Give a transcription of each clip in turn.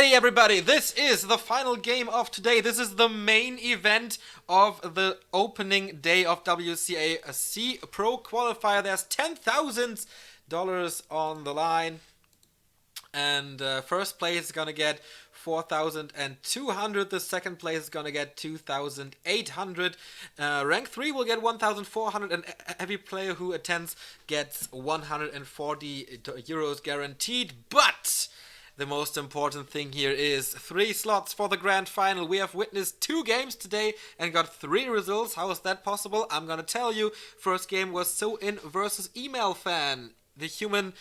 Hey everybody, this is the final game of today. This is the main event of the opening day of WCA SEA Pro Qualifier. There's $10,000 on the line. And first place is going to get 4,200. The second place is going to get 2,800. Rank 3 will get 1,400. And every player who attends gets 140 euros guaranteed. But the most important thing here is 3 slots for the grand final. We have witnessed 2 games today and got 3 results. How is that possible? I'm going to tell you. First game was So-In versus Email Fan. The human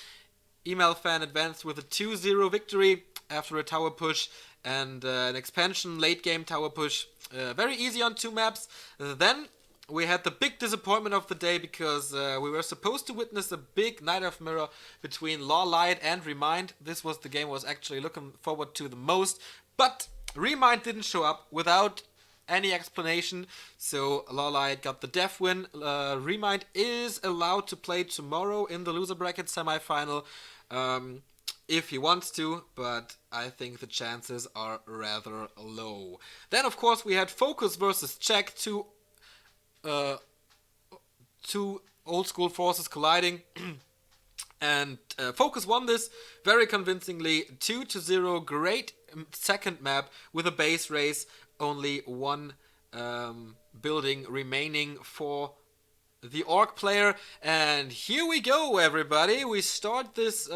Email Fan advanced with a 2-0 victory after a tower push and an expansion late game tower push. Very easy on 2 maps. Then we had the big disappointment of the day because we were supposed to witness a big Night of Mirror between Law Light and Remind. This was the game I was actually looking forward to the most. But Remind didn't show up without any explanation, so Law Light got the def win. Remind is allowed to play tomorrow in the loser bracket semi-final if he wants to, but I think the chances are rather low. Then of course we had Focus versus Check, two old school forces colliding. And Focus won this very convincingly, 2-0. Great second map with a base race. Only one building remaining for the Orc player. And here we go, everybody. We start this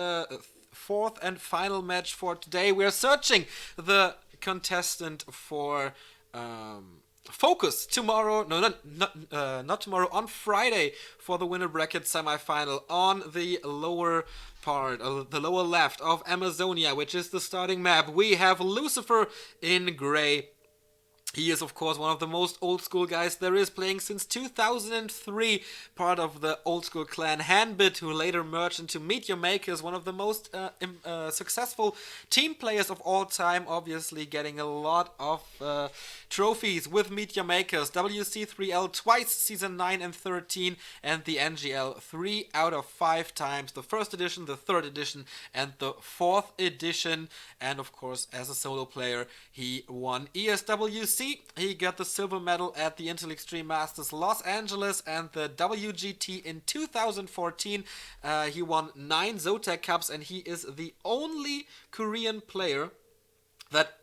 fourth and final match for today. We are searching the contestant for Focus tomorrow. No, not tomorrow. On Friday for the winner bracket semi-final on the lower part, the lower left of Amazonia, which is the starting map. We have Lucifer in gray. He is, of course, one of the most old school guys there is, playing since 2003, part of the old school clan Handbit, who later merged into Meteor Makers, one of the most successful team players of all time, obviously getting a lot of trophies with Meteor Makers, WC3L twice, Season 9 and 13, and the NGL 3 out of 5 times, the 1st edition, the 3rd edition, and the 4th edition, and of course, as a solo player, he won ESWC. He got the silver medal at the Intel Extreme Masters Los Angeles and the WGT in 2014. He won 9 Zotac Cups, and he is the only Korean player that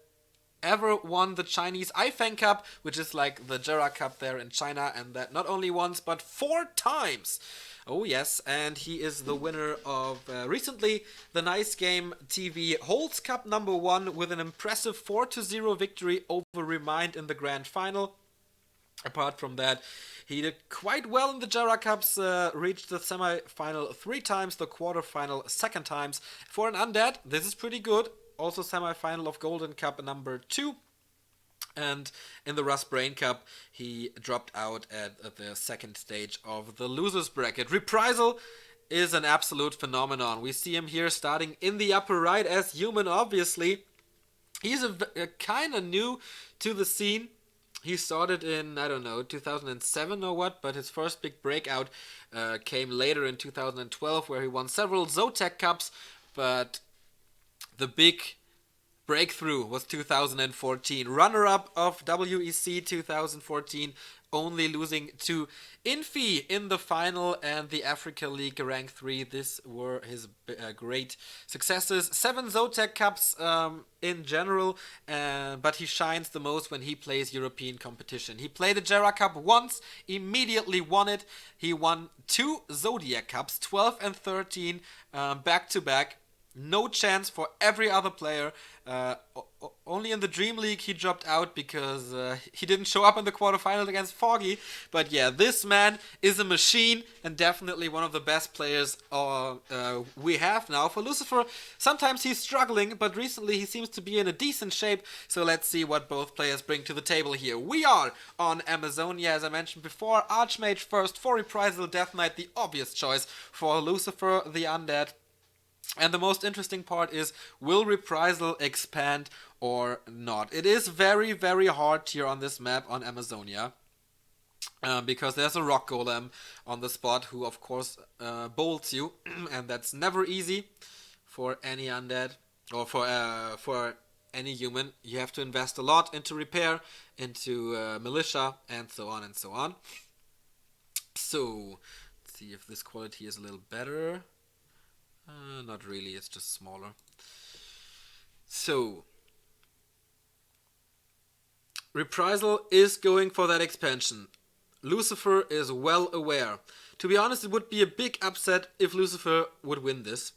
ever won the Chinese iFang Cup, which is like the Jera Cup there in China, and that not only once but 4 times. Oh yes, and he is the winner of recently the Nice Game TV Holds Cup #1 with an impressive 4-0 victory over Remind in the grand final. Apart from that, he did quite well in the Jera Cups, reached the semi-final 3 times, the quarterfinal 2 times. For an Undead, this is pretty good. Also semi-final of Golden Cup #2. And in the Rust Brain Cup, he dropped out at the 2nd stage of the losers bracket. Reprisal is an absolute phenomenon. We see him here starting in the upper right as human, obviously. He's a kind of new to the scene. He started in, I don't know, 2007 or what, but his first big breakout came later in 2012, where he won several Zotac Cups, but the big breakthrough was 2014. Runner-up of WEC 2014, only losing to Infi in the final and the Africa League rank 3. These were his great successes. 7 Zotac Cups in general, but he shines the most when he plays European competition. He played the Jera Cup once, immediately won it. He won 2 Zodiac Cups, 12 and 13, back to back. No chance for every other player. Only in the Dream League he dropped out because he didn't show up in the quarterfinal against Foggy. But yeah, this man is a machine and definitely one of the best players we have now. For Lucifer, sometimes he's struggling, but recently he seems to be in a decent shape. So let's see what both players bring to the table here. We are on Amazonia, as I mentioned before. Archmage first for Reprisal, Death Knight, the obvious choice for Lucifer, the Undead. And the most interesting part is, will Reprisal expand or not? It is very, very hard here on this map on Amazonia. Because there's a rock golem on the spot who, of course, bolts you. And that's never easy for any undead. Or for any human, you have to invest a lot into repair, into militia, and so on and so on. So, let's see if this quality is a little better. Not really, it's just smaller. So, Reprisal is going for that expansion. Lucifer is well aware. To be honest, it would be a big upset if Lucifer would win this.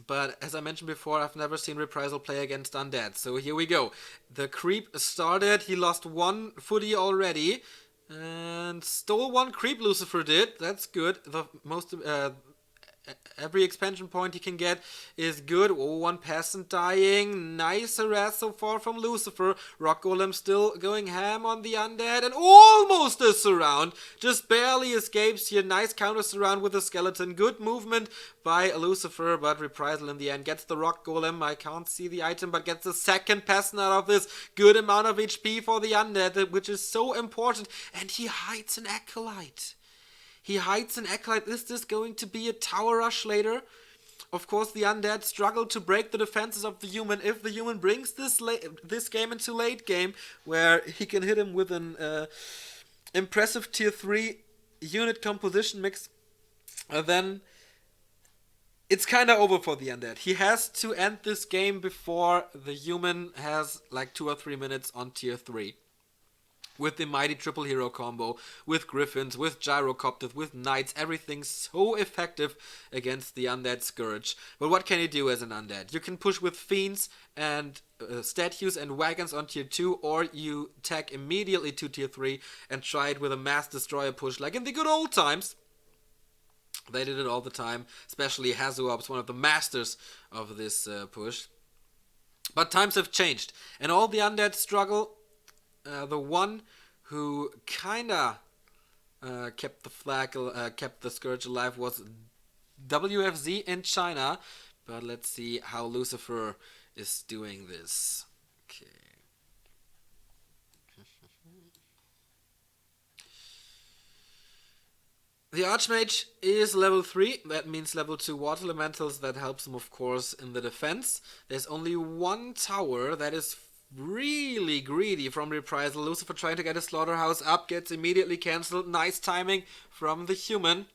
But as I mentioned before, I've never seen Reprisal play against Undead. So here we go. The creep started. He lost one footy already. And stole one creep, Lucifer did. That's good. The most every expansion point he can get is good. Oh, one peasant dying. Nice harass so far from Lucifer. Rock Golem still going ham on the Undead. And almost a surround. Just barely escapes here. Nice counter surround with the skeleton. Good movement by Lucifer. But Reprisal in the end gets the Rock Golem. I can't see the item, but gets the second peasant out of this. Good amount of HP for the Undead, which is so important. And he hides an Acolyte. He hides an Acolyte. Is this going to be a tower rush later? Of course, the Undead struggle to break the defenses of the human. If the human brings this game into late game, where he can hit him with an impressive tier 3 unit composition mix, then it's kind of over for the Undead. He has to end this game before the human has like 2 or 3 minutes on tier 3. With the mighty triple hero combo, with griffins, with gyrocopters, with knights, everything so effective against the Undead Scourge. But what can you do as an Undead? You can push with fiends and statues and wagons on tier 2, or you tag immediately to tier 3 and try it with a mass destroyer push like in the good old times. They did it all the time, especially Hazuop's one of the masters of this push. But times have changed, and all the Undead struggle. The one who kinda kept the flag, kept the Scourge alive was WFZ in China. But let's see how Lucifer is doing this. Okay. The Archmage is level 3, that means level 2 water elementals, that helps him of course in the defense. There's only one tower that is really greedy from Reprisal. Lucifer trying to get his slaughterhouse up, gets immediately cancelled. Nice timing from the human.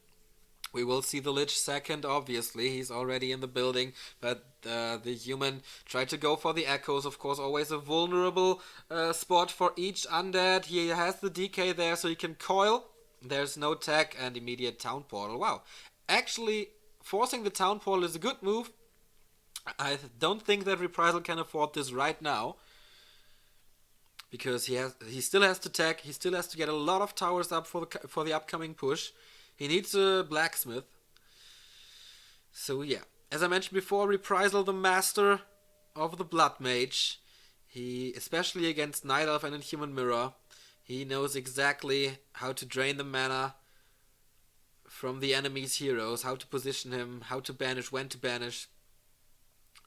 We will see the Lich second, obviously. He's already in the building, but the human tried to go for the echoes. Of course, always a vulnerable spot for each Undead. He has the DK there, so he can coil. There's no tech and immediate town portal. Wow. Actually, forcing the town portal is a good move. I don't think that Reprisal can afford this right now. Because he still has to tech, he still has to get a lot of towers up for the upcoming push. He needs a blacksmith. So yeah, as I mentioned before, Reprisal, the master of the Blood Mage. He, especially against Night Elf and Inhuman Mirror, he knows exactly how to drain the mana from the enemy's heroes, how to position him, how to banish, when to banish.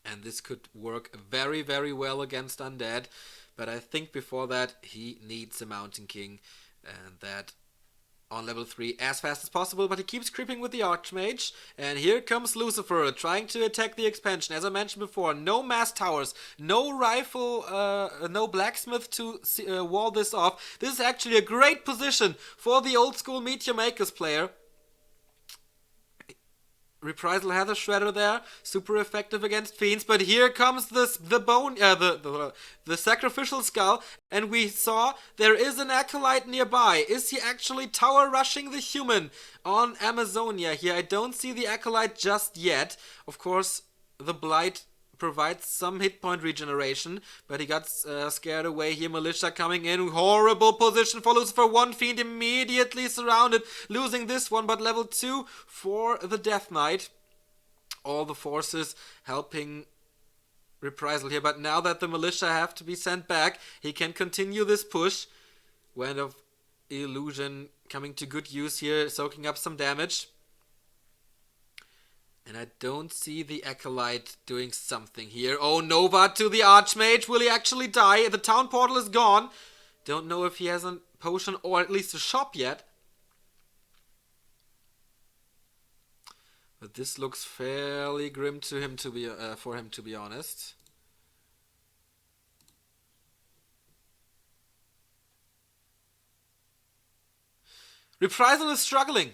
And this could work very, very well against Undead. But I think before that, he needs a Mountain King, and that on level 3 as fast as possible. But he keeps creeping with the Archmage, and here comes Lucifer trying to attack the expansion. As I mentioned before, no mass towers, no rifle, no blacksmith to wall this off. This is actually a great position for the old school Meteor Makers player. Reprisal has a Shredder there, super effective against Fiends, but here comes the Sacrificial Skull, and we saw there is an Acolyte nearby. Is he actually tower rushing the human on Amazonia here? I don't see the Acolyte just yet. Of course, the Blight provides some hit point regeneration, but he got scared away here. Militia coming in, horrible position for Lucifer. One Fiend immediately surrounded, losing this one, but level 2 for the Death Knight. All the forces helping Reprisal here, but now that the Militia have to be sent back, he can continue this push. Wind of Illusion coming to good use here, soaking up some damage. And I don't see the Acolyte doing something here. Oh, Nova to the Archmage. Will he actually die? The town portal is gone. Don't know if he has a potion or at least a shop yet. But this looks fairly grim to him, for him to be honest. Reprisal is struggling.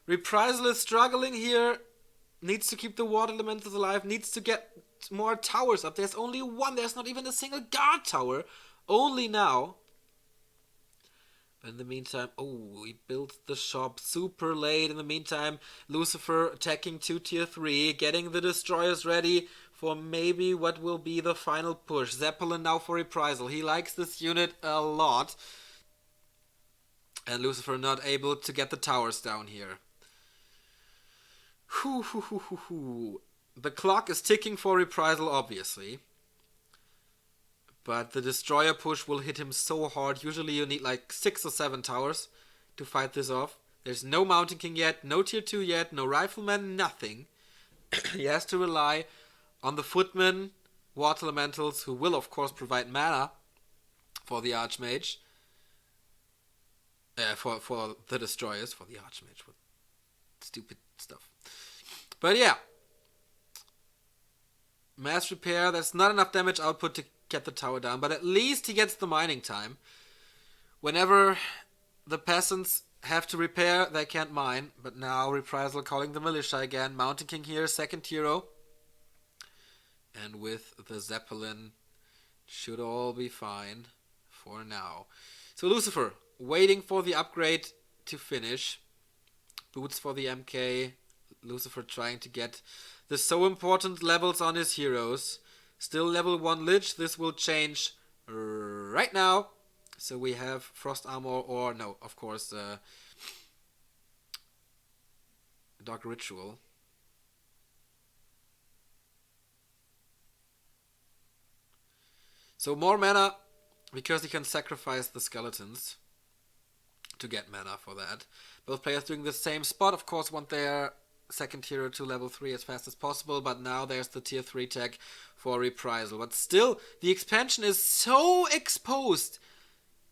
Reprisal is struggling here. Needs to keep the water elementals alive. Needs to get more towers up. There's only one. There's not even a single guard tower. Only now. But in the meantime, he built the shop super late. In the meantime, Lucifer attacking 2 tier 3. Getting the destroyers ready for maybe what will be the final push. Zeppelin now for Reprisal. He likes this unit a lot. And Lucifer not able to get the towers down here. The clock is ticking for Reprisal, obviously. But the destroyer push will hit him so hard. Usually you need like 6 or 7 towers to fight this off. There's no Mountain King yet, no tier 2 yet, no Rifleman, nothing. He has to rely on the Footmen, Water Elementals, who will of course provide mana for the Archmage. For the destroyers, for the Archmage. What stupid stuff. But yeah. Mass repair, there's not enough damage output to get the tower down, but at least he gets the mining time. Whenever the peasants have to repair, they can't mine. But now Reprisal calling the militia again. Mountain King here, second hero. And with the Zeppelin, should all be fine for now. So Lucifer, waiting for the upgrade to finish. Boots for the MK. Lucifer trying to get the so important levels on his heroes. Still level 1 Lich. This will change right now. So we have Frost Armor or no, of course, Dark Ritual. So more mana because he can sacrifice the skeletons to get mana for that. Both players doing the same spot, of course, want their second hero to level 3 as fast as possible, but now there's the tier 3 tech for Reprisal. But still, the expansion is so exposed.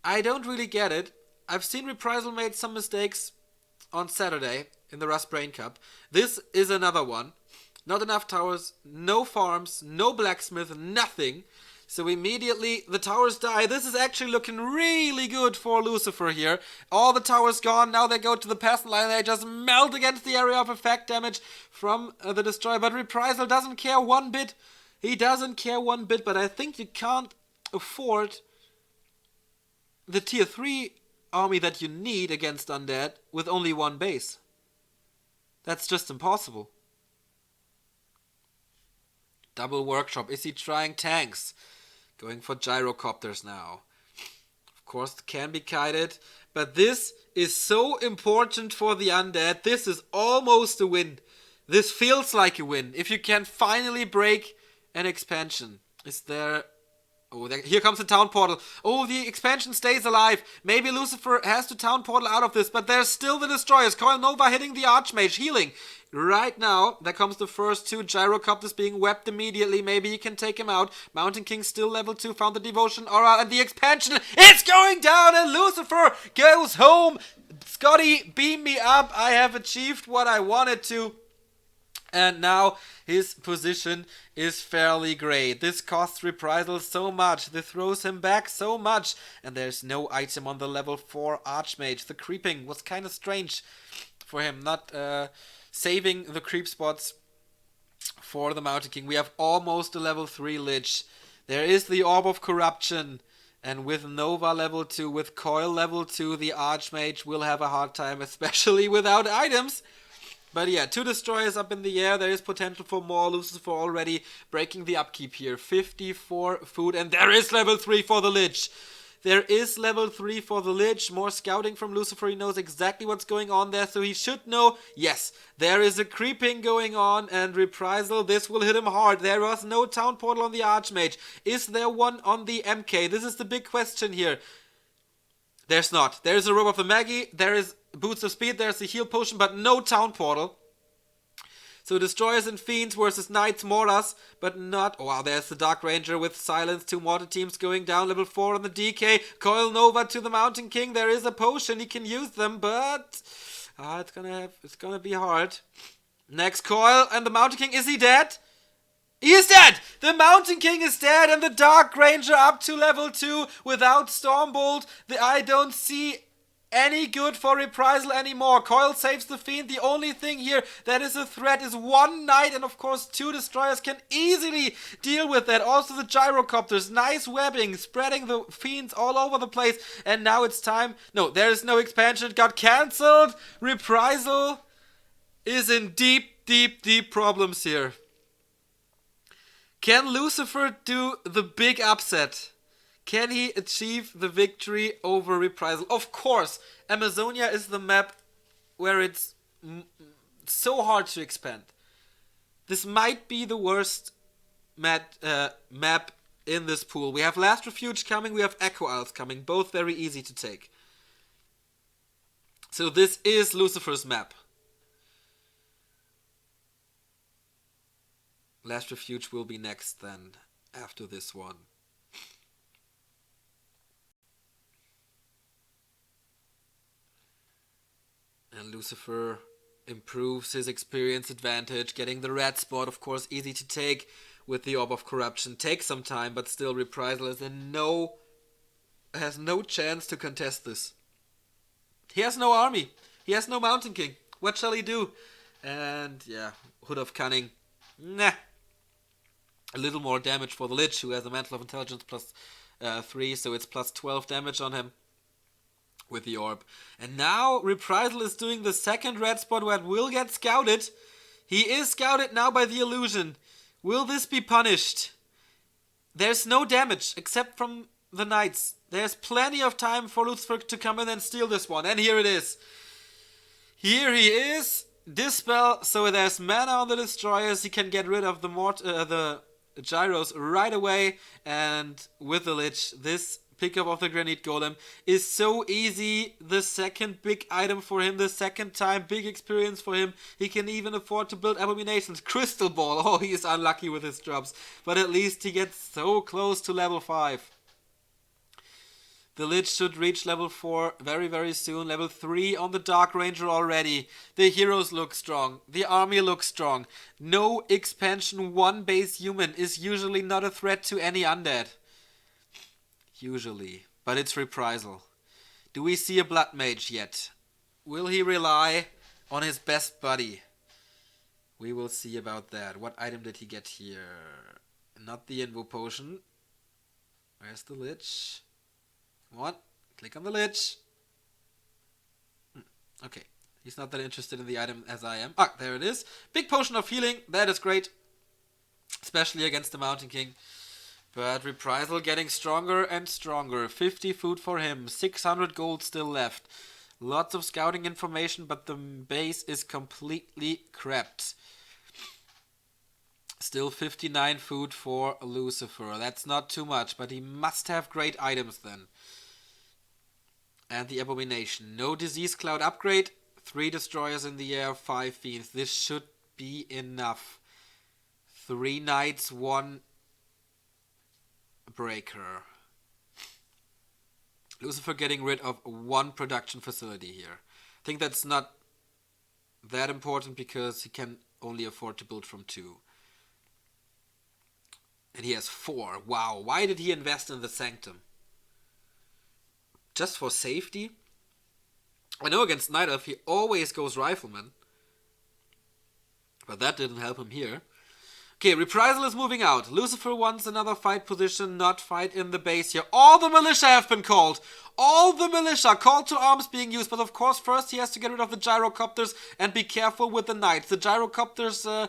I don't really get it. I've seen Reprisal made some mistakes on Saturday in the Rust Brain Cup. This is another one. Not enough towers, no farms, no blacksmith, nothing. So immediately the towers die. This is actually looking really good for Lucifer here. All the towers gone. Now they go to the peasant line. They just melt against the area of effect damage from the destroyer. But Reprisal doesn't care one bit. He doesn't care one bit. But I think you can't afford the tier 3 army that you need against undead with only one base. That's just impossible. Double workshop. Is he trying tanks? Going for gyrocopters now. Of course, it can be kited. But this is so important for the undead. This is almost a win. This feels like a win. If you can finally break an expansion. Is there... here comes the town portal. The expansion stays alive. Maybe Lucifer has to town portal out of this, but there's still the destroyers. Coil Nova hitting the Archmage, healing. Right now, there comes the first 2 gyrocopters being wept immediately. Maybe you can take him out. Mountain King still level 2, found the devotion aura, and the expansion is going down, and Lucifer goes home. Scotty, beam me up. I have achieved what I wanted to. And now his position is fairly great. This costs Reprisal so much. This throws him back so much. And there's no item on the level 4 Archmage. The creeping was kind of strange for him. Not saving the creep spots for the Mountain King. We have almost a level 3 Lich. There is the Orb of Corruption. And with Nova level 2, with Coil level 2, the Archmage will have a hard time, especially without items. But yeah, 2 destroyers up in the air. There is potential for more. Lucifer already breaking the upkeep here. 54 food. And there is level 3 for the Lich. There is level 3 for the Lich. More scouting from Lucifer. He knows exactly what's going on there. So he should know, yes, there is a creeping going on. And Reprisal, this will hit him hard. There was no town portal on the Archmage. Is there one on the MK? This is the big question here. There's not. There's a Robe of the Magi. There is Boots of Speed. There's a heal potion, but no town portal. So Destroyers and Fiends versus Knights Mortars, but not... Oh, wow, there's the Dark Ranger with Silence. 2 mortar teams going down. Level 4 on the DK. Coil Nova to the Mountain King. There is a potion. He can use them, but... it's gonna be hard. Next Coil, and the Mountain King. Is he dead? He is dead! The Mountain King is dead, and the Dark Ranger up to level 2 without Stormbolt. I don't see any good for Reprisal anymore. Coil saves the Fiend. The only thing here that is a threat is one Knight, and of course 2 Destroyers can easily deal with that. Also the Gyrocopters, nice webbing, spreading the Fiends all over the place. And now it's time. No, there is no expansion. It got cancelled. Reprisal is in deep problems here. Can Lucifer do the big upset? Can he achieve the victory over Reprisal? Of course, Amazonia is the map where it's so hard to expand. This might be the worst map in this pool. We have Last Refuge coming, we have Echo Isles coming, both very easy to take. So this is Lucifer's map. Last Refuge will be next then, after this one. And Lucifer improves his experience advantage, getting the red spot, of course, easy to take with the Orb of Corruption. Takes some time, but still Reprisal has no chance to contest this. He has no army. He has no Mountain King. What shall he do? And yeah, Hood of Cunning. Nah. A little more damage for the Lich, who has a Mantle of Intelligence plus 3, so it's plus 12 damage on him with the orb. And now Reprisal is doing the second red spot where it will get scouted. He is scouted now by the illusion. Will this be punished? There's no damage except from the Knights. There's plenty of time for Lucifer to come in and steal this one. And here it is. Here he is. Dispel, so there's mana on the Destroyers. He can get rid of the Gyros right away. And with the Lich, this pickup of the Granite Golem is so easy. The second big item for him, the second time, big experience for him. He can even afford to build Abominations. Crystal Ball, oh, he is unlucky with his drops, but at least he gets so close to level 5. The Lich should reach level 4 very, very soon. Level 3 on the Dark Ranger already. The heroes look strong. The army looks strong. No expansion 1 base human is usually not a threat to any undead. Usually. But it's Reprisal. Do we see a Blood Mage yet? Will he rely on his best buddy? We will see about that. What item did he get here? Not the Invo Potion. Where's the Lich? What? Click on the Lich. Okay. He's not that interested in the item as I am. Ah, there it is. Big Potion of Healing. That is great. Especially against the Mountain King. But Reprisal getting stronger and stronger. 50 food for him. 600 gold still left. Lots of scouting information, but the base is completely crapped. Still 59 food for Lucifer. That's not too much, but he must have great items then. And the Abomination. No Disease Cloud upgrade. 3 Destroyers in the air, 5 Fiends. This should be enough. 3 Knights, 1 Breaker. Lucifer getting rid of 1 production facility here. I think that's not that important because he can only afford to build from 2. And he has 4. Wow, why did he invest in the Sanctum? Just for safety? I know against Night Elf he always goes Rifleman. But that didn't help him here. Okay, Reprisal is moving out. Lucifer wants another fight position, not fight in the base here. All the militia have been called. All the militia called to arms being used. But of course, first he has to get rid of the Gyrocopters and be careful with the Knights. The Gyrocopters,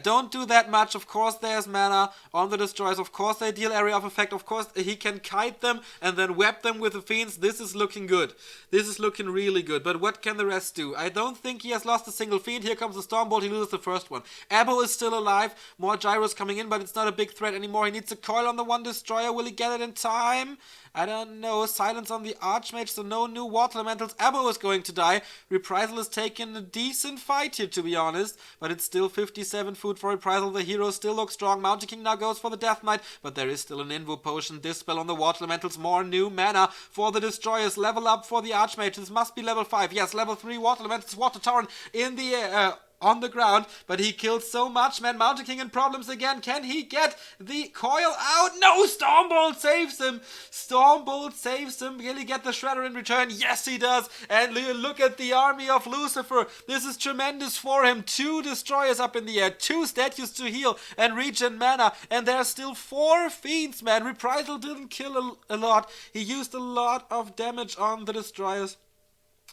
don't do that much. Of course, there's mana on the Destroyers. Of course, they deal area of effect. Of course, he can kite them and then web them with the Fiends. This is looking good. This is looking really good. But what can the rest do? I don't think he has lost a single Fiend. Here comes the Stormbolt. He loses the first one. Abo is still alive. More Gyros coming in, but it's not a big threat anymore. He needs a coil on the 1 Destroyer. Will he get it in time? I don't know. Silence on the Archmage, so no new Water Elementals. Abo is going to die. Reprisal is taking a decent fight here, to be honest. But it's still 57 food for Reprisal. The hero still looks strong. Mountain King now goes for the Death Knight. But there is still an Invo Potion. Dispel on the Water Elementals. More new mana for the Destroyers. Level up for the Archmage. This must be level 5. Yes, level 3 Water Elementals. Water Torrent in the air. on the ground, but he kills so much, man. Mountain King in problems again. Can he get the coil out? No, Stormbolt saves him. Stormbolt saves him. Will he get the Shredder in return? Yes, he does. And look at the army of Lucifer. This is tremendous for him. 2 destroyers up in the air, 2 statues to heal and regen mana, and there are still 4 fiends, man. Reprisal didn't kill a lot. He used a lot of damage on the destroyers,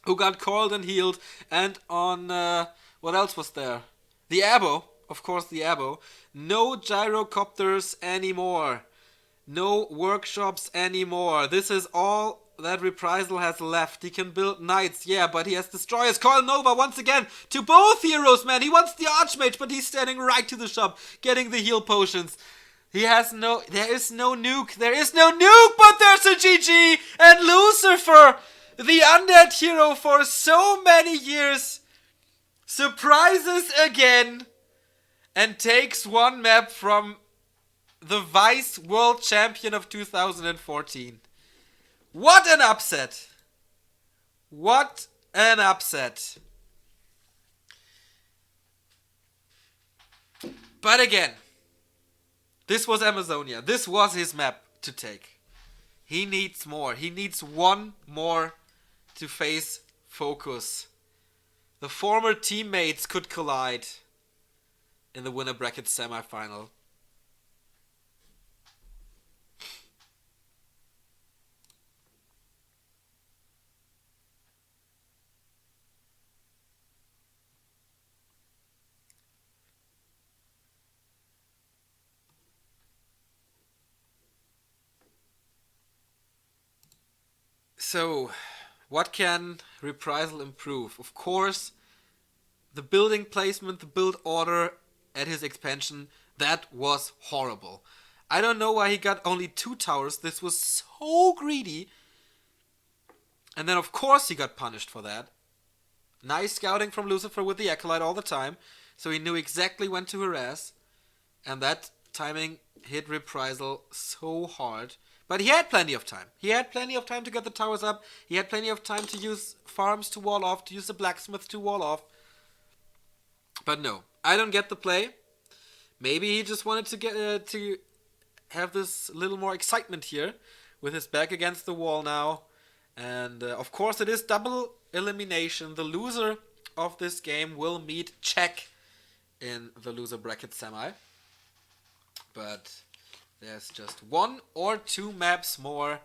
who got coiled and healed, and on, what else was there? The Abo, of course, the Abo. No gyrocopters anymore. No workshops anymore. This is all that Reprisal has left. He can build knights, yeah, but he has destroyers. Coil Nova once again to both heroes, man. He wants the Archmage, but he's standing right to the shop, getting the heal potions. There is no nuke, but there's a GG, and Lucifer, the undead hero for so many years, surprises again and takes one map from the Vice World Champion of 2014. What an upset! What an upset! But again, this was Amazonia. This was his map to take. He needs more. He needs one more to face Focus. The former teammates could collide in the winner bracket semifinal. So, what can Reprisal improve? Of course, the building placement, the build order at his expansion, that was horrible. I don't know why he got only 2 towers. This was so greedy. And then, of course, he got punished for that. Nice scouting from Lucifer with the Acolyte all the time, so he knew exactly when to harass. And that timing hit Reprisal so hard. But he had plenty of time. He had plenty of time to get the towers up. He had plenty of time to use farms to wall off, to use the blacksmith to wall off. But no, I don't get the play. Maybe he just wanted to get to have this little more excitement here with his back against the wall now. And of course it is double elimination. The loser of this game will meet Czech in the loser bracket semi. But there's just 1 or 2 maps more.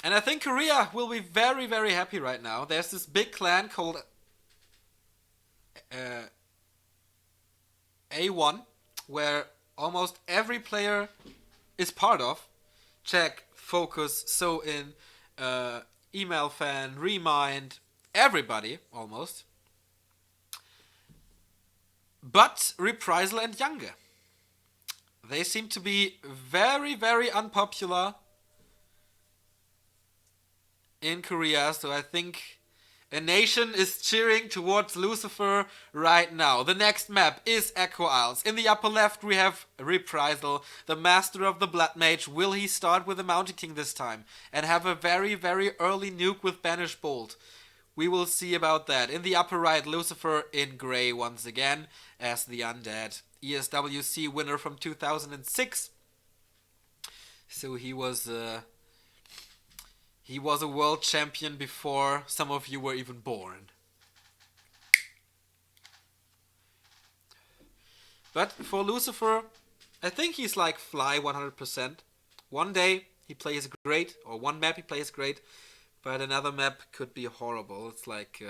And I think Korea will be very, very happy right now. There's this big clan called A1, where almost every player is part of. Czech, Focus, So-In, Email Fan, Remind, everybody almost. But Reprisal and Younger, they seem to be very, very unpopular in Korea, so I think a nation is cheering towards Lucifer right now. The next map is Echo Isles. In the upper left we have Reprisal, the master of the Blood Mage. Will he start with the Mountain King this time and have a very, very early nuke with Banish Bolt? We will see about that. In the upper right, Lucifer in grey once again as the undead. ESWC winner from 2006. So he was a world champion before some of you were even born. But for Lucifer, I think he's like Fly 100%. One day he plays great, or one map he plays great, but another map could be horrible. It's like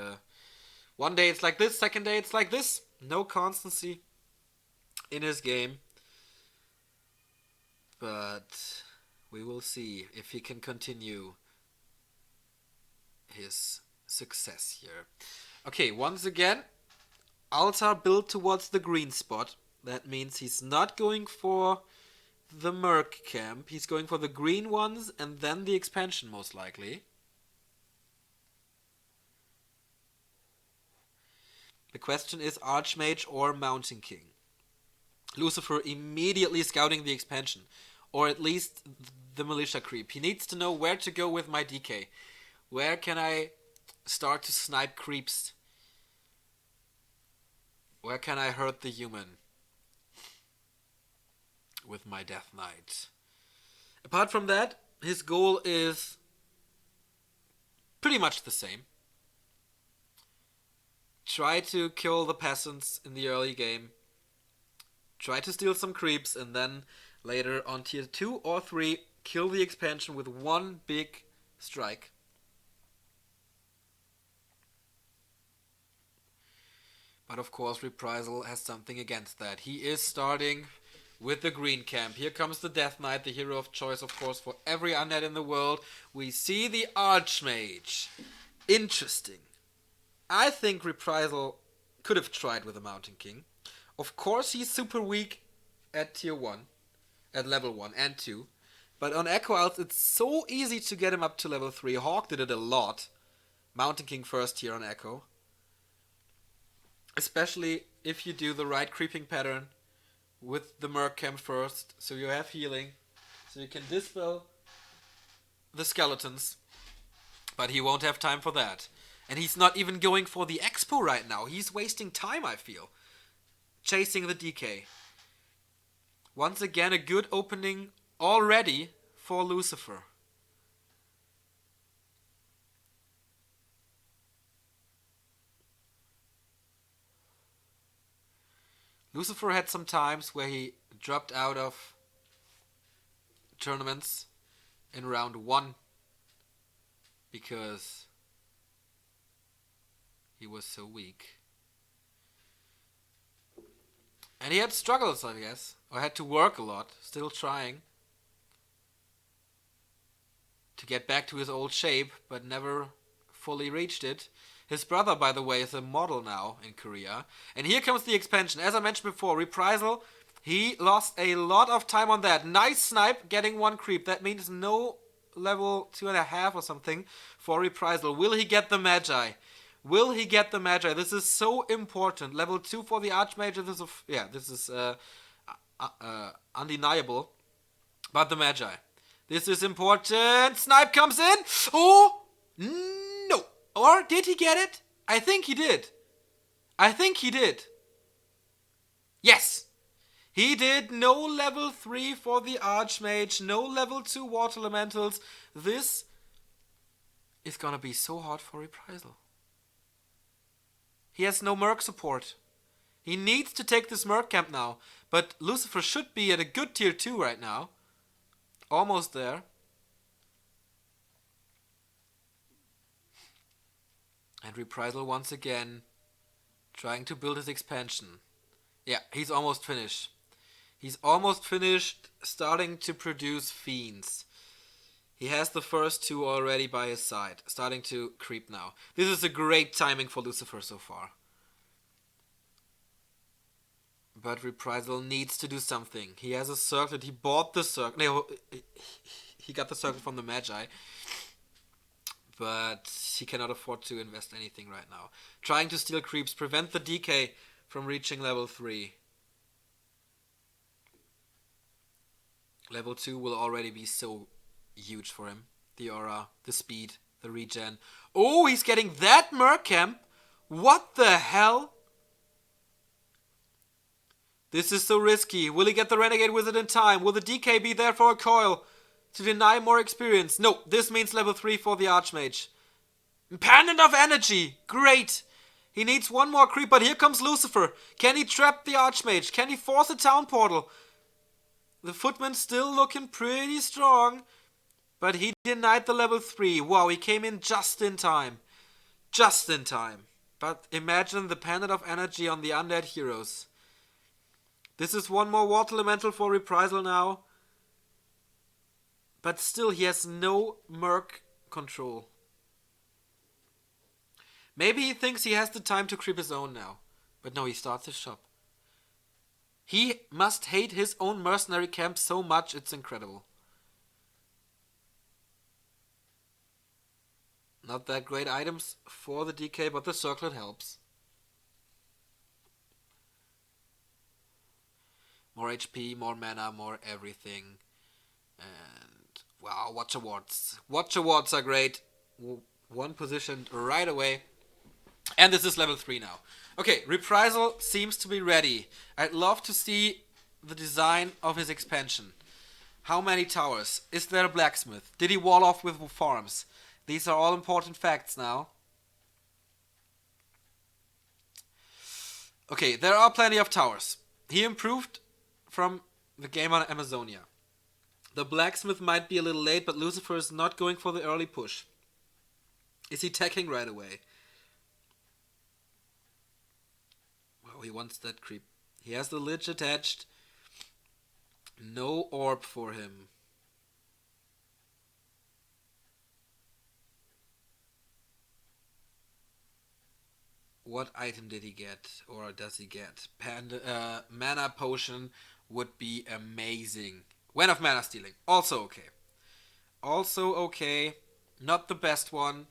one day it's like this, second day it's like this. No constancy in his game. But we will see if he can continue his success here. Okay, once again, Altar built towards the green spot. That means he's not going for the Merc camp. He's going for the green ones and then the expansion most likely. The question is Archmage or Mountain King. Lucifer immediately scouting the expansion, or at least the militia creep. He needs to know where to go with my DK. Where can I start to snipe creeps Where can I hurt the human? With my Death Knight. Apart from that, his goal is pretty much the same. Try to kill the peasants in the early game. Try to steal some creeps, and then later on tier 2 or 3, kill the expansion with one big strike. But of course, Reprisal has something against that. He is starting with the green camp. Here comes the Death Knight, the hero of choice, of course, for every undead in the world. We see the Archmage. Interesting. I think Reprisal could have tried with the Mountain King. Of course, he's super weak at tier 1, at level 1 and 2. But on Echo Isles, it's so easy to get him up to level 3. Hawk did it a lot. Mountain King first tier on Echo. Especially if you do the right creeping pattern with the Merc Camp first. So you have healing. So you can dispel the skeletons. But he won't have time for that. And he's not even going for the expo right now. He's wasting time, I feel. Chasing the DK. Once again, a good opening already for Lucifer. Lucifer had some times where he dropped out of tournaments in round 1 because he was so weak. And he had struggles, I guess, or had to work a lot, still trying to get back to his old shape, but never fully reached it. His brother, by the way, is a model now in Korea. And here comes the expansion. As I mentioned before, Reprisal, he lost a lot of time on that. Nice snipe, getting 1 creep. That means no level 2.5 or something for Reprisal. Will he get the Magi? Will he get the Magi? This is so important. Level 2 for the Archmage, this is undeniable. But the Magi. This is important. Snipe comes in. Oh! No. Or did he get it? I think he did. Yes. He did. No level 3 for the Archmage. No level 2 Water Elementals. This is gonna be so hard for Reprisal. He has no Merc support. He needs to take this Merc camp now. But Lucifer should be at a good tier 2 right now. Almost there. And Reprisal once again trying to build his expansion. Yeah, he's almost finished. He's almost finished starting to produce fiends. He has the first 2 already by his side, starting to creep now. This is a great timing for Lucifer so far. But Reprisal needs to do something. He has a circlet. He bought the circlet. No, he got the circlet from the Magi. But he cannot afford to invest anything right now. Trying to steal creeps, prevent the DK from reaching level 3. Level 2 will already be so huge for him. The aura, the speed, the regen. Oh, he's getting that Merc camp. What the hell? This is so risky. Will he get the Renegade Wizard in time? Will the DK be there for a coil to deny more experience? No, this means level 3 for the Archmage. Pendant of Energy. Great. He needs 1 more creep, but here comes Lucifer. Can he trap the Archmage? Can he force a town portal? The Footman's still looking pretty strong. But he denied the level 3. Wow, he came in just in time. Just in time. But imagine the Pendant of Energy on the undead heroes. This is 1 more Water Elemental for Reprisal now. But still, he has no Merc control. Maybe he thinks he has the time to creep his own now. But no, he starts his shop. He must hate his own mercenary camp so much, it's incredible. Not that great items for the DK, but the circlet helps. More HP, more mana, more everything. And wow, Watch Awards. Watch Awards are great. 1 positioned right away. And this is level 3 now. Okay, Reprisal seems to be ready. I'd love to see the design of his expansion. How many towers? Is there a blacksmith? Did he wall off with farms? These are all important facts now. Okay, there are plenty of towers. He improved from the game on Amazonia. The blacksmith might be a little late, but Lucifer is not going for the early push. Is he attacking right away? Well, he wants that creep. He has the lich attached. No orb for him. What item did he get? Or does he get? Mana potion would be amazing. Wen of mana stealing. Also okay. Also okay. Not the best one.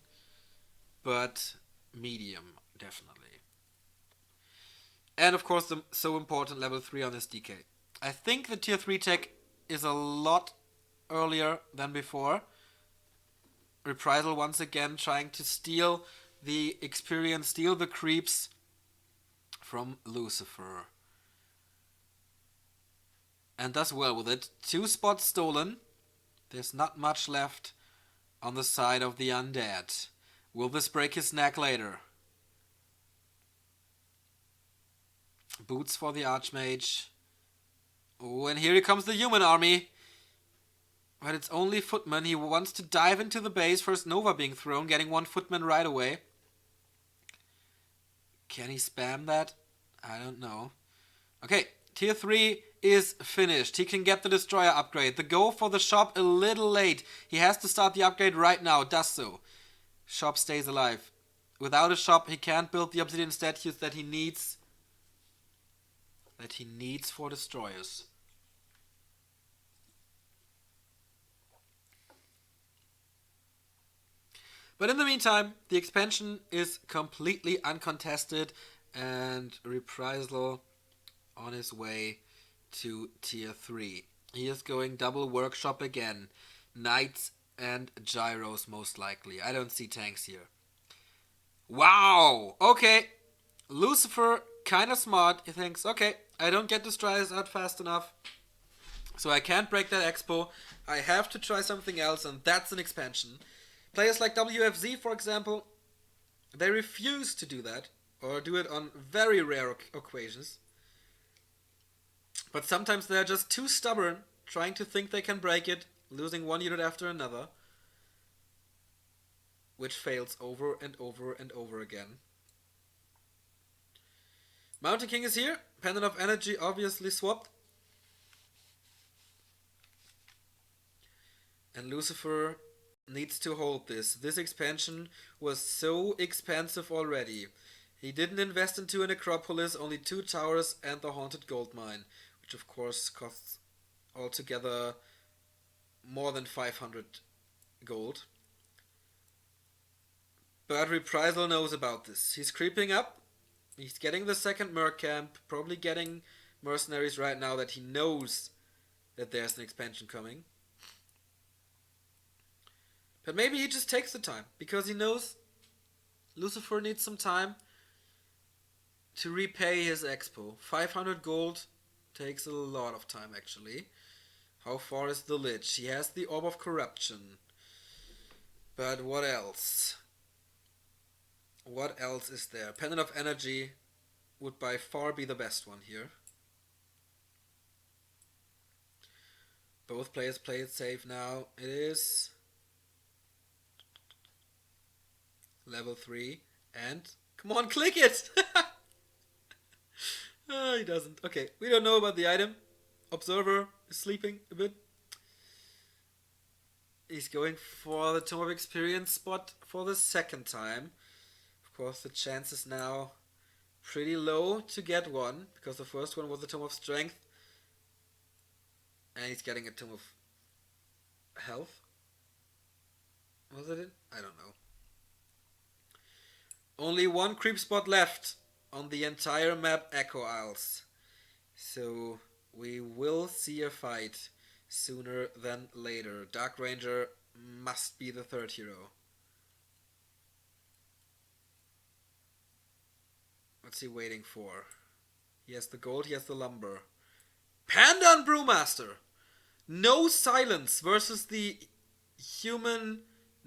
But medium, definitely. And of course the so important level 3 on this DK. I think the tier 3 tech is a lot earlier than before. Reprisal once again trying to steal the experience, steal the creeps from Lucifer. And does well with it. 2 spots stolen. There's not much left on the side of the undead. Will this break his neck later? Boots for the Archmage. Oh, and here comes the human army. But it's only footmen. He wants to dive into the base. First Nova being thrown, getting 1 footman right away. Can he spam that? I don't know. Okay, tier 3 is finished. He can get the destroyer upgrade. The go for the shop a little late. He has to start the upgrade right now. Does so. Shop stays alive. Without a shop, he can't build the obsidian statues that he needs. For destroyers. But in the meantime, the expansion is completely uncontested, and Reprisal on his way to tier 3. He is going double workshop again. Knights and gyros most likely. I don't see tanks here. Wow! Okay. Lucifer, kinda smart. He thinks, okay, I don't get destroyers out fast enough, so I can't break that expo. I have to try something else, and that's an expansion. Players like WFZ, for example, they refuse to do that, or do it on very rare occasions. But sometimes they're just too stubborn, trying to think they can break it, losing 1 unit after another, which fails over and over and over again. Mountain King is here. Pendant of Energy obviously swapped. And Lucifer needs to hold this. This expansion was so expensive already. He didn't invest into a necropolis, only 2 towers and the haunted gold mine, which of course costs altogether more than 500 gold. But Reprisal knows about this. He's creeping up. He's getting the second merc camp, probably getting mercenaries right now that he knows that there's an expansion coming. But maybe he just takes the time, because he knows Lucifer needs some time to repay his expo. 500 gold takes a lot of time, actually. How far is the Lich? He has the Orb of Corruption. But what else? What else is there? Pendant of Energy would by far be the best one here. Both players play it safe now. It is level 3. And come on, click it! Oh, he doesn't. Okay, we don't know about the item. Observer is sleeping a bit. He's going for the Tome of Experience spot for the second time. Of course, the chance is now pretty low to get one, because the first one was the Tome of Strength. And he's getting a Tome of Health. Was it? I don't know. Only 1 creep spot left on the entire map, Echo Isles. So we will see a fight sooner than later. Dark Ranger must be the third hero. What's he waiting for? He has the gold, he has the lumber. Panda and Brewmaster! No silence versus the human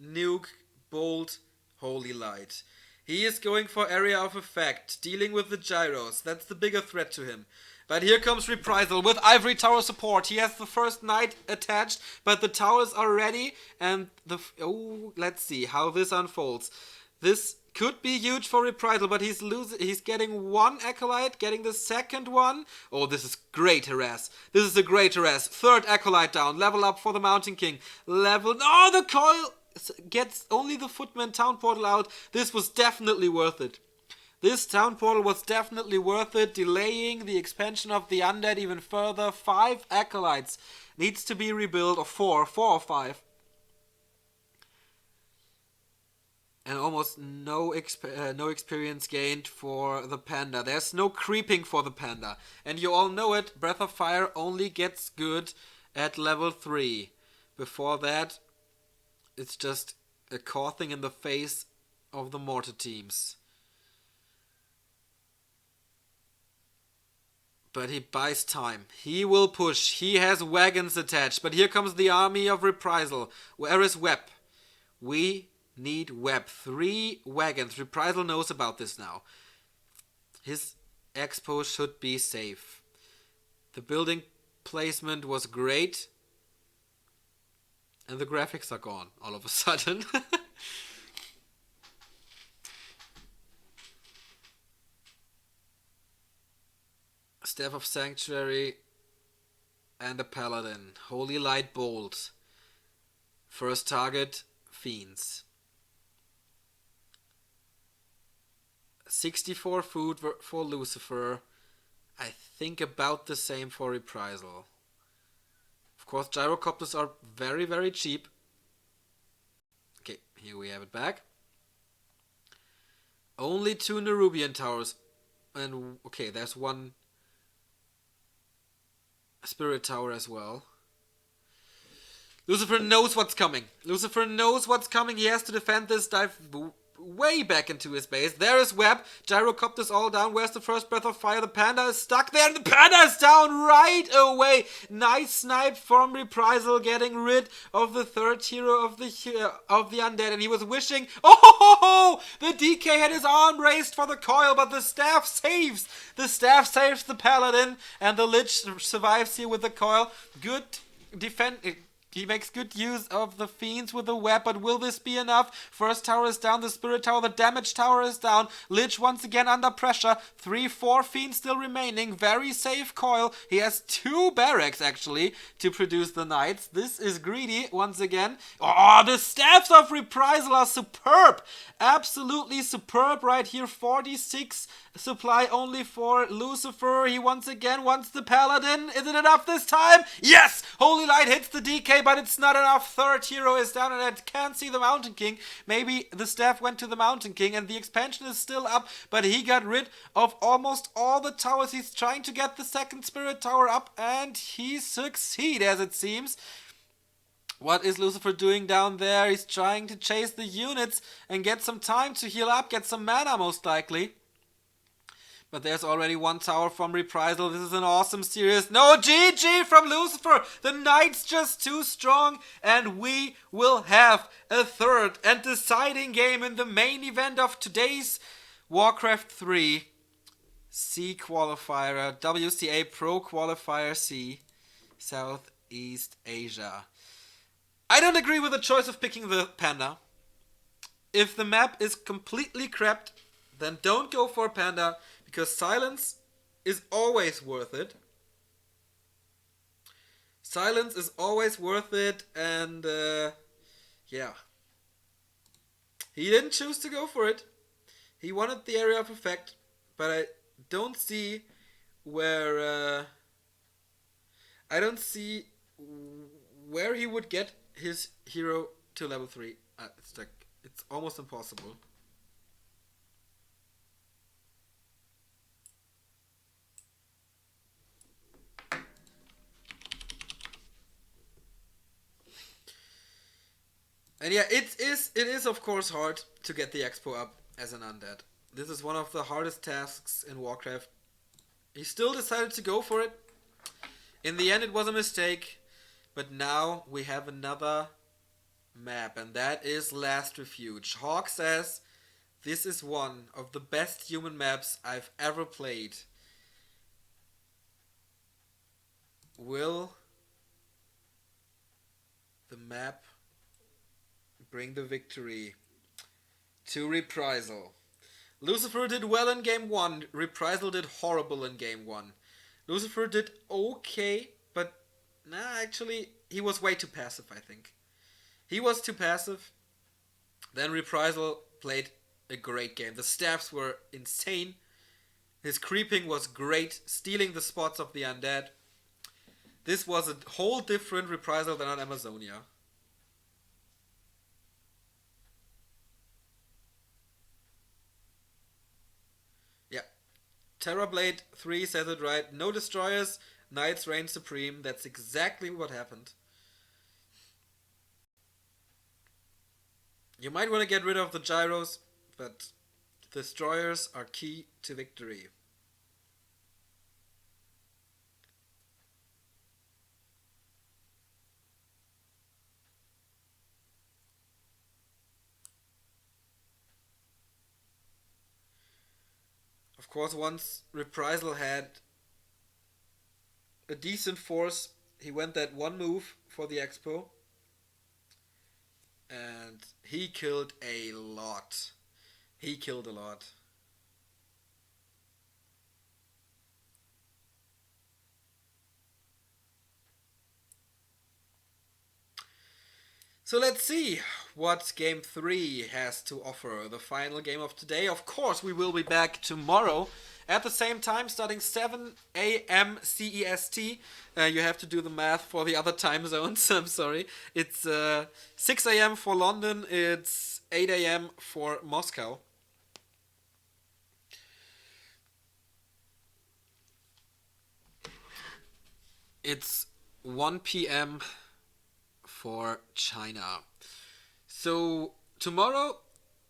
nuke bolt holy light. He is going for area of effect, dealing with the gyros. That's the bigger threat to him. But here comes Reprisal with Ivory Tower support. He has the first knight attached, but the towers are ready. And let's see how this unfolds. This could be huge for Reprisal, but he's getting one Acolyte, getting the second one. Oh, this is great harass. This is a great harass. Third Acolyte down. Level up for the Mountain King. Oh, the coil gets only the Footman Town Portal out. This was definitely worth it. This Town Portal was definitely worth it. Delaying the expansion of the Undead even further. 5 Acolytes needs to be rebuilt, or 4 or 5. And almost no experience gained for the Panda. There's no creeping for the Panda. And you all know it, Breath of Fire only gets good at level 3. Before that, it's just a coughing in the face of the mortar teams. But he buys time. He will push. He has wagons attached. But here comes the army of Reprisal. Where is Web? We need Web. 3 wagons. Reprisal knows about this now. His expo should be safe. The building placement was great. And the graphics are gone all of a sudden. Staff of Sanctuary and a Paladin. Holy Light Bolt. First target, Fiends. 64 food for Lucifer. I think about the same for Reprisal. Of course, gyrocopters are very, very cheap. Okay, here we have it back. Only 2 Nerubian towers. And, okay, there's 1 Spirit Tower as well. Lucifer knows what's coming. Lucifer knows what's coming. He has to defend this, dive way back into his base. There is Web. Gyrocopters all down. Where's the first Breath of Fire? The Panda is stuck there, and the Panda is down right away. Nice snipe from Reprisal, getting rid of the third hero of the undead. And he was wishing. Oh! The DK had his arm raised for the coil, but the staff saves. The staff saves the Paladin, and the Lich survives here with the coil. Good defense. He makes good use of the Fiends with the Web, but will this be enough? First tower is down, the Spirit Tower, the Damage Tower is down. Lich once again under pressure. 3-4 Fiends still remaining. Very safe coil. He has 2 barracks, actually, to produce the Knights. This is greedy, once again. Oh, the Staffs of Reprisal are superb. Absolutely superb right here. 46 supply only for Lucifer. He once again wants the Paladin. Is it enough this time? Yes! Holy Light hits the DK, but it's not enough. Third hero is down, and I can't see the Mountain King. Maybe the staff went to the Mountain King, and the expansion is still up, but he got rid of almost all the towers. He's trying to get the second Spirit Tower up, and he succeeds, as it seems. What is Lucifer doing down there? He's trying to chase the units and get some time to heal up, get some mana most likely. But there's already 1 tower from Reprisal. This is an awesome series. No, GG from Lucifer. The Knight's just too strong. And we will have a third and deciding game in the main event of today's Warcraft 3 SEA Qualifier, WCA Pro Qualifier C, Southeast Asia. I don't agree with the choice of picking the Panda. If the map is completely crapped, then don't go for Panda, because silence is always worth it. Silence is always worth it, and yeah. He didn't choose to go for it. He wanted the area of effect, but I don't see where he would get his hero to level 3. It's almost impossible. And yeah, it is of course hard to get the expo up as an undead. This is one of the hardest tasks in Warcraft. He still decided to go for it. In the end, it was a mistake. But now we have another map, and that is Last Refuge. Hawk says, this is one of the best human maps I've ever played. Will the map bring the victory to Reprisal? Lucifer did well in game 1. Reprisal did horrible in game 1. Lucifer did okay, but actually he was way too passive, I think. He was too passive. Then Reprisal played a great game. The staffs were insane. His creeping was great, stealing the spots of the undead. This was a whole different Reprisal than on Amazonia. Yeah. Terrorblade 3 says it right. No destroyers, Knights reign supreme. That's exactly what happened. You might want to get rid of the gyros, but destroyers are key to victory. Of course, once Reprisal had a decent force, he went that one move for the expo. And he killed a lot. He killed a lot. So let's see what Game 3 has to offer. The final game of today. Of course, we will be back tomorrow at the same time, starting 7 a.m. CEST. You have to do the math for the other time zones. I'm sorry. It's 6 a.m. for London. It's 8 a.m. for Moscow. It's 1 p.m. for China. So tomorrow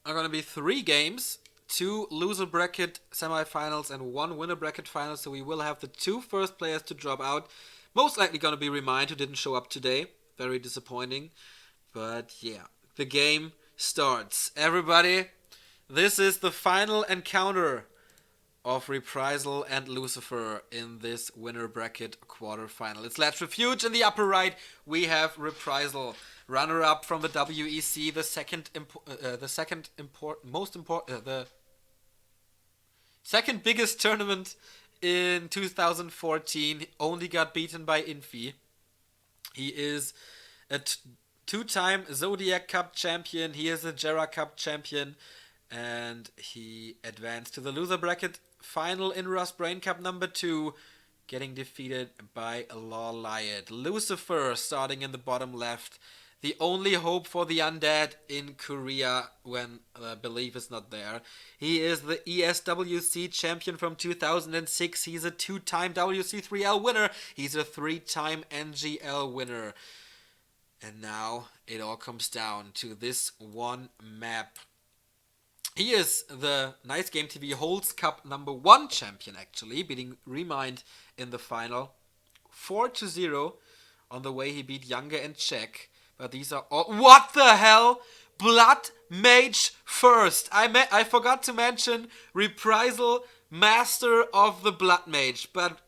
are going to be 3 games, 2 loser bracket semifinals and 1 winner bracket final. So we will have the 2 first players to drop out. Most likely going to be Remind, who didn't show up today. Very disappointing. But yeah, the game starts. Everybody, this is the final encounter of Reprisal and Lucifer in this winner bracket quarterfinal. It's Last Refuge. In the upper right, we have Reprisal, runner-up from the WEC, the second biggest tournament in 2014. Only got beaten by Infi. He is a two-time Zodiac Cup champion. He is a Jera Cup champion. And he advanced to the loser bracket final in Rust Brain Cup number 2, getting defeated by Law Lyot. Lucifer starting in the bottom left. The only hope for the undead in Korea when belief is not there. He is the ESWC champion from 2006. He's a 2-time WC3L winner. He's a 3-time NGL winner. And now it all comes down to this one map. He is the Nice Game TV Holds Cup number 1 champion, actually, beating Remind in the final 4-0. On the way, he beat Younger and Czech. But these are all... What the hell? Blood Mage first. I forgot to mention Reprisal, Master of the Blood Mage. But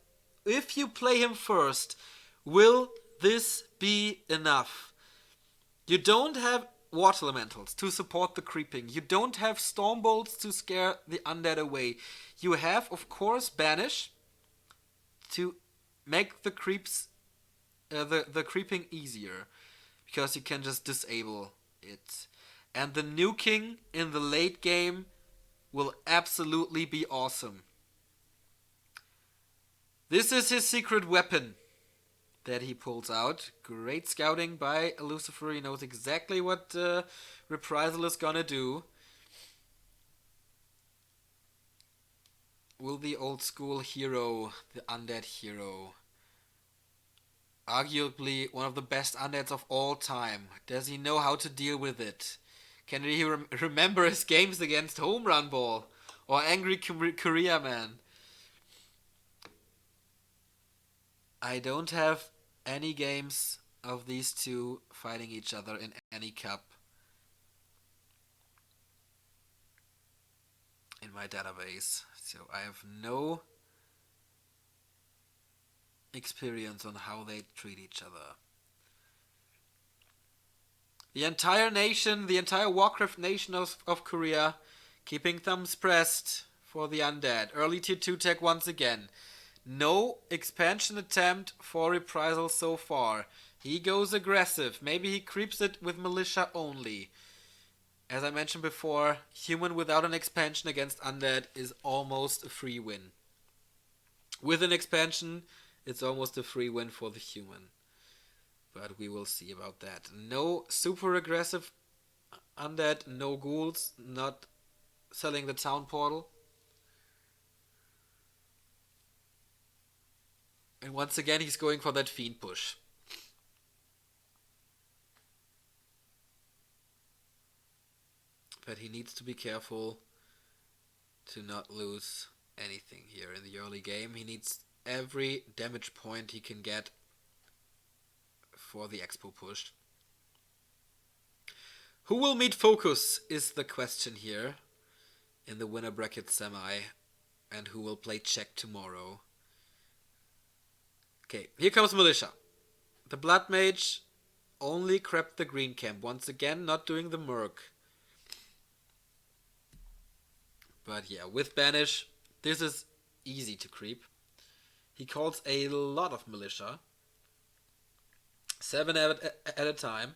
if you play him first, will this be enough? You don't have Water Elementals to support the creeping. You don't have Storm Bolts to scare the undead away. You have, of course, Banish to make the creeps, the creeping easier, because you can just disable it. And the nuking in the late game will absolutely be awesome. This is his secret weapon that he pulls out. Great scouting by Lucifer. He knows exactly what Reprisal is gonna do. Will the old school hero, the undead hero, arguably one of the best undeads of all time, does he know how to deal with it? Can he remember his games against Home Run Ball? Or Angry Korea Man. I don't have any games of these two fighting each other in any cup in my database. So I have no experience on how they treat each other. The entire nation, the entire Warcraft nation of Korea, keeping thumbs pressed for the undead. Early tier 2 tech once again. No expansion attempt for Reprisal so far. He goes aggressive. Maybe he creeps it with militia only. As I mentioned before, human without an expansion against undead is almost a free win. With an expansion, it's almost a free win for the human. But we will see about that. No super aggressive undead, no ghouls, not selling the town portal. And once again, he's going for that fiend push. But he needs to be careful to not lose anything here in the early game. He needs every damage point he can get for the expo push. Who will meet Focus is the question here in the winner bracket semi, and who will play check tomorrow. Okay, here comes Militia. The Blood Mage only crept the green camp. Once again, not doing the Merc. But yeah, with Banish, this is easy to creep. He calls a lot of Militia. 7 at a time.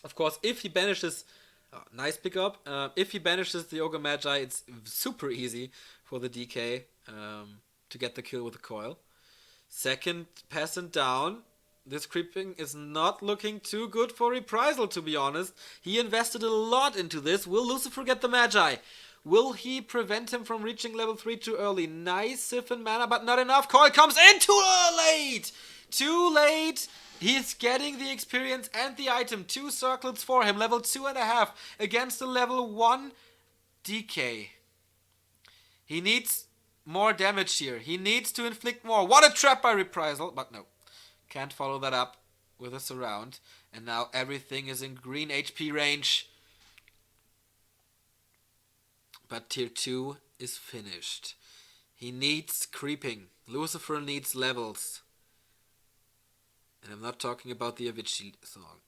Of course, if he banishes... nice pickup. If he banishes the Ogre Magi, it's super easy for the DK to get the kill with the coil. Second peasant down. This creeping is not looking too good for Reprisal, to be honest. He invested a lot into this. Will Lucifer get the Magi? Will he prevent him from reaching level 3 too early? Nice siphon mana, but not enough. Coil comes in too late! Too late! He's getting the experience and the item. 2 circlets for him. Level 2.5 against a level 1 DK. He needs more damage here. He needs to inflict more. What a trap by Reprisal. But no. Can't follow that up with a surround. And now everything is in green HP range. But tier 2 is finished. He needs creeping. Lucifer needs levels. And I'm not talking about the Avicii song.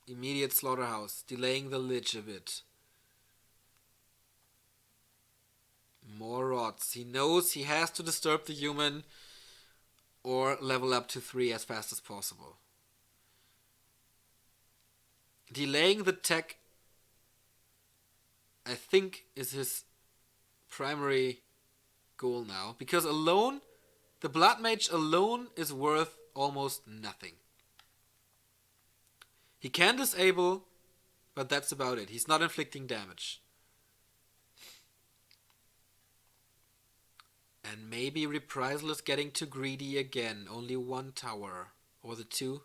Immediate slaughterhouse. Delaying the lich a bit. More rods. He knows he has to disturb the human or level up to 3 as fast as possible. Delaying the tech, I think, is his primary goal now. Because alone, the Blood Mage alone is worth almost nothing. He can disable, but that's about it. He's not inflicting damage. And maybe Reprisal is getting too greedy again. Only 1 tower. Or the 2.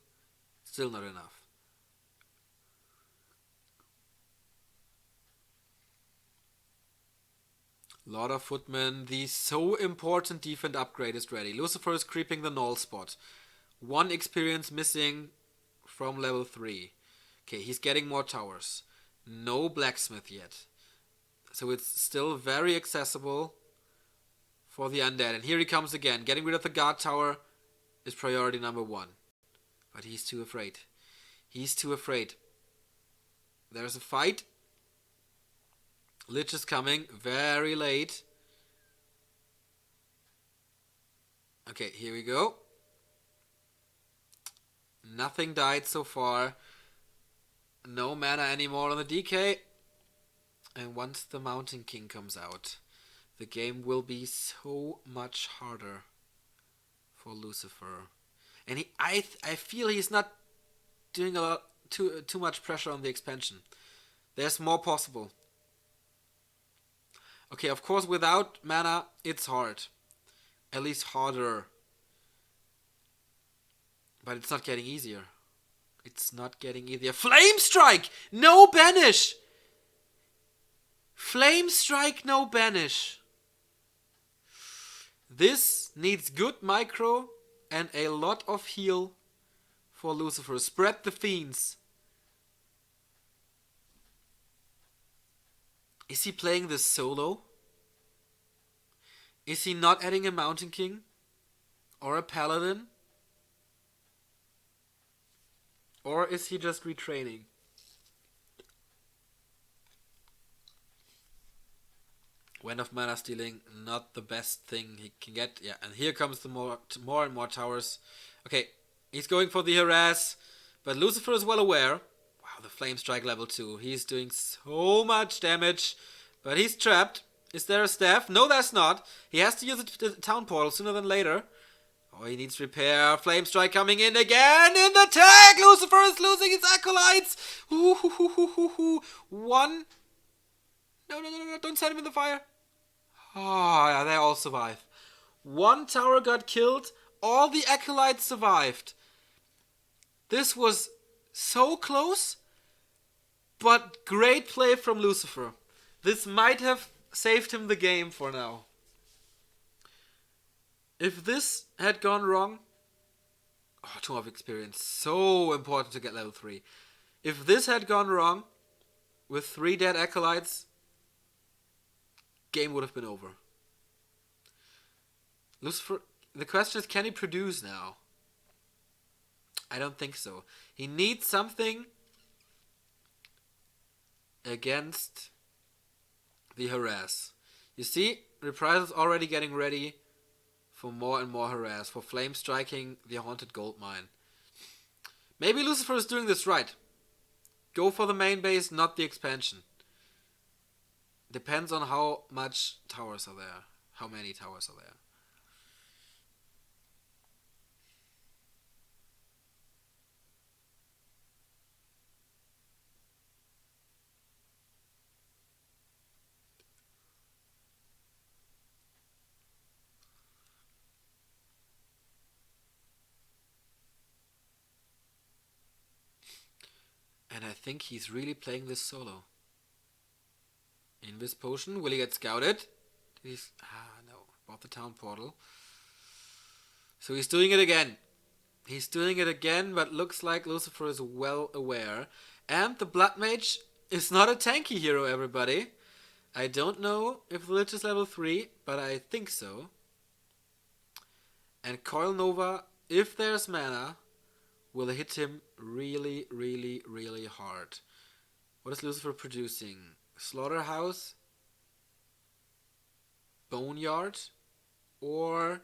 Still not enough. Lord of Footmen, the so important defense upgrade is ready. Lucifer is creeping the null spot. 1 experience missing from level 3. Okay, he's getting more towers. No blacksmith yet. So it's still very accessible for the undead. And here he comes again. Getting rid of the guard tower is priority number 1. But he's too afraid. He's too afraid. There's a fight. Lich is coming very late. Okay, here we go. Nothing died so far. No mana anymore on the DK. And once the Mountain King comes out, the game will be so much harder for Lucifer. And I feel he's not doing too much pressure on the expansion. There's more possible. Okay, of course, without mana, it's hard. At least harder. But it's not getting easier. It's not getting easier. Flame Strike! No banish! Flame Strike, no banish. This needs good micro and a lot of heal for Lucifer. Spread the fiends. Is he playing this solo? Is he not adding a Mountain King? Or a Paladin? Or is he just retraining? Wind of Mana Stealing, not the best thing he can get. Yeah, and here comes the more and more towers. Okay, he's going for the harass, but Lucifer is well aware. Wow, the Flame Strike level 2. He's doing so much damage, but he's trapped. Is there a staff? No, there's not. He has to use the town portal sooner than later. Oh, he needs repair. Flame Strike coming in again in the tag. Lucifer is losing his acolytes. One. No, don't set him in the fire. Oh, yeah, they all survive. One tower got killed. All the acolytes survived. This was so close, but great play from Lucifer. This might have saved him the game for now. If this had gone wrong... Oh, Tomb of Experience. So important to get level 3. If this had gone wrong, with 3 dead acolytes, game would have been over. Lucifer... The question is, can he produce now? I don't think so. He needs something against the harass. You see, Reprisal's already getting ready for more and more harass, for flame striking the haunted gold mine. Maybe Lucifer is doing this right. Go for the main base, not the expansion. Depends on how much towers are there. How many towers are there. And I think he's really playing this solo. Invis potion. Will he get scouted? No. Bought the town portal. So he's doing it again. He's doing it again, but looks like Lucifer is well aware. And the Blood Mage is not a tanky hero, everybody. I don't know if the Lich is level 3, but I think so. And Coil Nova, if there's mana, will hit him really, really, really hard. What is Lucifer producing? Slaughterhouse? Boneyard? Or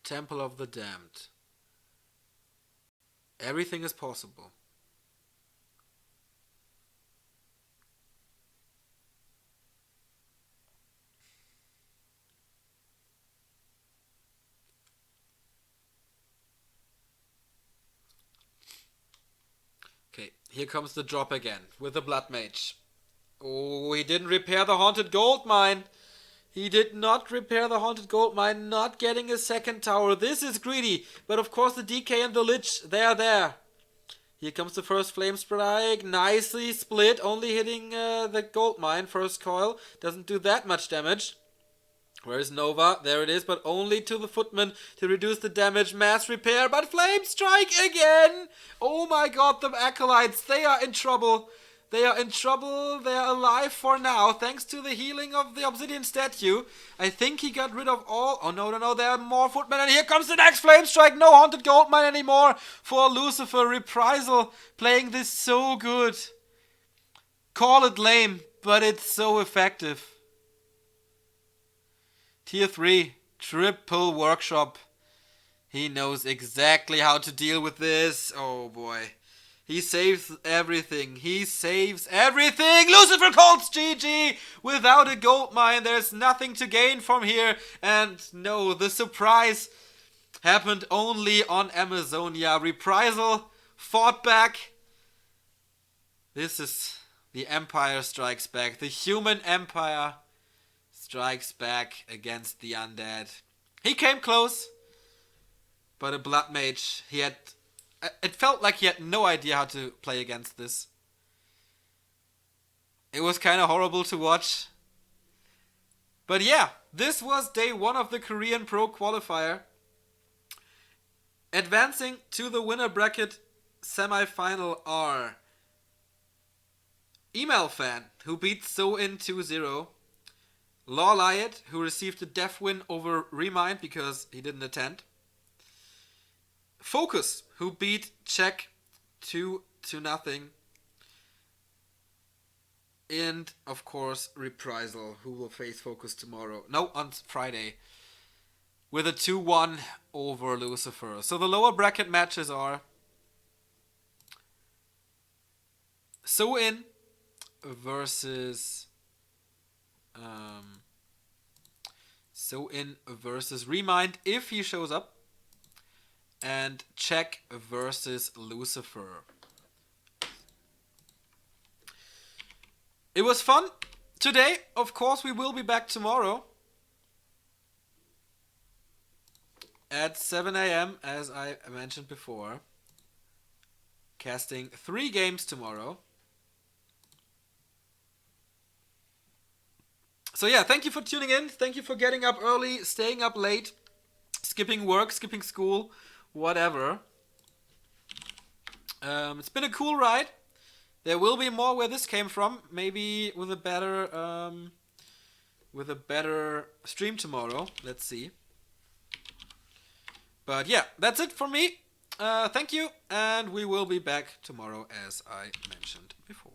Temple of the Damned? Everything is possible. Okay, here comes the drop again with the Blood Mage. Oh, he didn't repair the Haunted Gold Mine. He did not repair the Haunted Gold Mine, not getting a second tower. This is greedy, but of course the DK and the Lich, they are there. Here comes the first Flame Strike, nicely split, only hitting the Gold Mine. First coil, doesn't do that much damage. Where is Nova? There it is, but only to the Footman to reduce the damage. Mass repair, but Flame Strike again! Oh my god, the Acolytes, they are in trouble. They are in trouble. They are alive for now, thanks to the healing of the Obsidian statue. I think he got rid of all... Oh, no, there are more Footmen, and here comes the next Flame Strike. No Haunted Gold Mine anymore for Lucifer. Reprisal playing this so good. Call it lame, but it's so effective. Tier 3, triple workshop. He knows exactly how to deal with this. Oh boy. He saves everything. He saves everything. Lucifer calls GG. Without a gold mine, there's nothing to gain from here. And no, the surprise happened only on Amazonia. Reprisal fought back. This is the Empire Strikes Back. The human empire strikes back against the undead. He came close, but a Blood Mage, he had it felt like he had no idea how to play against this. It was kind of horrible to watch. But yeah, this was day 1 of the Korean Pro Qualifier. Advancing to the winner bracket semi-final are Email Fan, who beat So-In 2-0. Law Lyot, who received a def win over Remind because he didn't attend. Focus, who beat Czech 2-0. And, of course, Reprisal, who will face Focus tomorrow. No, on Friday. With a 2-1 over Lucifer. So the lower bracket matches are So-In versus So-In versus Remind if he shows up, and Czech versus Lucifer. It was fun today. Of course, we will be back tomorrow at 7 a.m. as I mentioned before. Casting 3 games tomorrow. So yeah, thank you for tuning in. Thank you for getting up early, staying up late, skipping work, skipping school, whatever. It's been a cool ride. There will be more where this came from, maybe with a better stream tomorrow. Let's see. But yeah, that's it for me. Thank you, and we will be back tomorrow as I mentioned before.